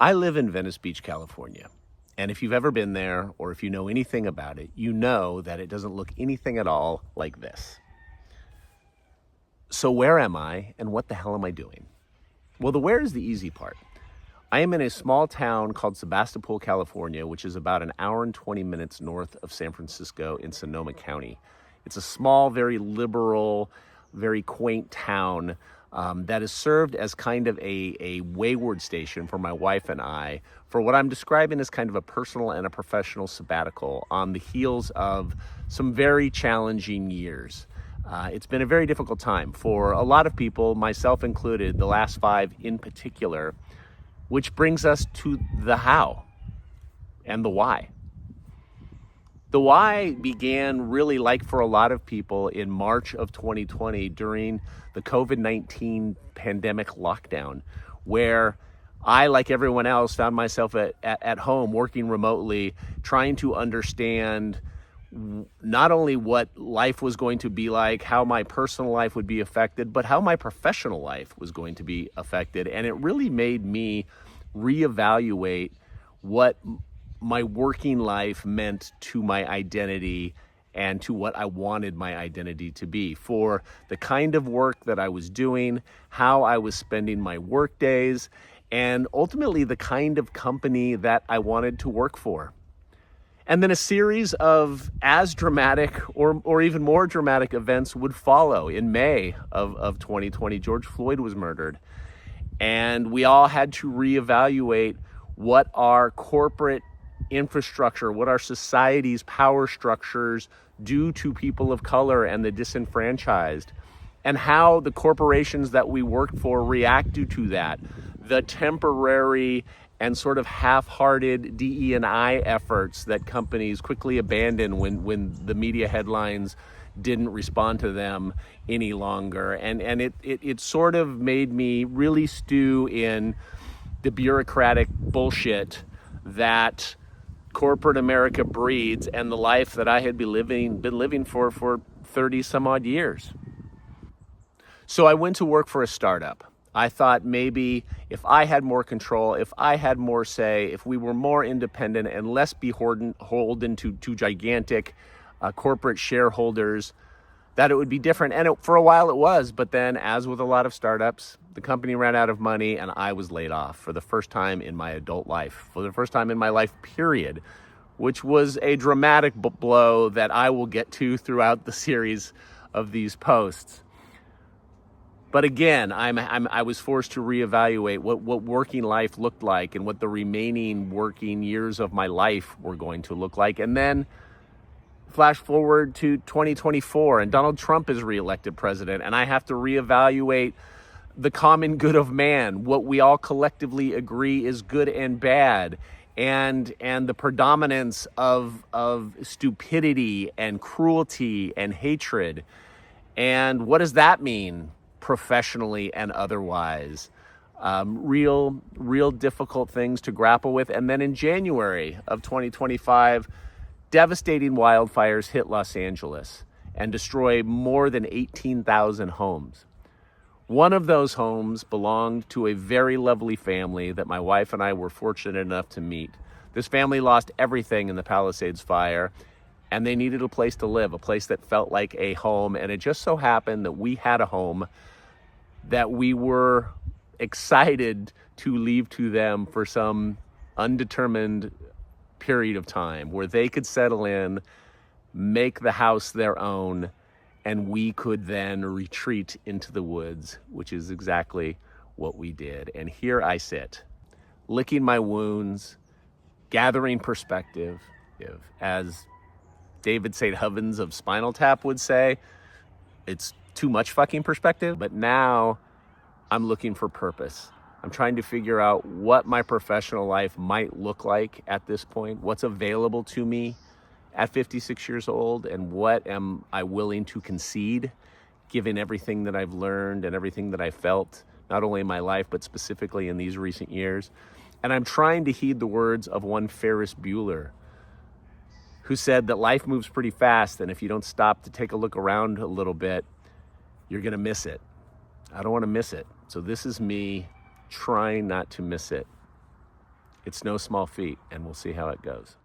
I live in Venice Beach, California. And if you've ever been there or if you know anything about it, you know that it doesn't look anything at all like this. So, where am I and what the hell am I doing? Well, the where is the easy part. I am in a small town called Sebastopol, California, which is about an hour and 20 minutes north of San Francisco in Sonoma County. It's a small, very liberal, very quaint town that is served as kind of a wayward station for my wife and I for what I'm describing as kind of a personal and a professional sabbatical on the heels of some very challenging years. It's been a very difficult time for a lot of people, myself included, the last 5 in particular, which brings us to the how and the why. The why began really, like for a lot of people, in March of 2020 during the COVID-19 pandemic lockdown, where I, like everyone else, found myself at home working remotely, trying to understand not only what life was going to be like, how my personal life would be affected, but how my professional life was going to be affected. And it really made me reevaluate what my working life meant to my identity and to what I wanted my identity to be, for the kind of work that I was doing, how I was spending my work days, and ultimately the kind of company that I wanted to work for. And then a series of as dramatic or even more dramatic events would follow. In May of 2020, George Floyd was murdered. And we all had to reevaluate what our corporate infrastructure, what our society's power structures do to people of color and the disenfranchised, and how the corporations that we work for react to that. The temporary and sort of half-hearted DE&I efforts that companies quickly abandon when the media headlines didn't respond to them any longer. And it sort of made me really stew in the bureaucratic bullshit that corporate America breeds and the life that I had been living for 30 some odd years. So I went to work for a startup. I thought maybe if I had more control, if I had more say, if we were more independent and less beholden to gigantic corporate shareholders, that it would be different. And for a while it was, but then, as with a lot of startups, the company ran out of money and I was laid off for the first time in my adult life, for the first time in my life, period, which was a dramatic blow that I will get to throughout the series of these posts. But again, I was forced to reevaluate what working life looked like and what the remaining working years of my life were going to look like. And then flash forward to 2024 and Donald Trump is reelected president, and I have to reevaluate the common good of man, what we all collectively agree is good and bad, and the predominance of stupidity and cruelty and hatred. And what does that mean professionally and otherwise? Real difficult things to grapple with. And then in January of 2025, devastating wildfires hit Los Angeles and destroy more than 18,000 homes. One of those homes belonged to a very lovely family that my wife and I were fortunate enough to meet. This family lost everything in the Palisades fire, and they needed a place to live, a place that felt like a home. And it just so happened that we had a home that we were excited to leave to them for some undetermined period of time where they could settle in, make the house their own, and we could then retreat into the woods, which is exactly what we did. And here I sit, licking my wounds, gathering perspective, as David St. Hovens of Spinal Tap would say, it's too much fucking perspective. But now I'm looking for purpose. I'm trying to figure out what my professional life might look like at this point, what's available to me at 56 years old, and what am I willing to concede, given everything that I've learned and everything that I felt, not only in my life, but specifically in these recent years. And I'm trying to heed the words of one Ferris Bueller, who said that life moves pretty fast, and if you don't stop to take a look around a little bit, you're gonna miss it. I don't wanna miss it. So this is me trying not to miss it. It's no small feat, and we'll see how it goes.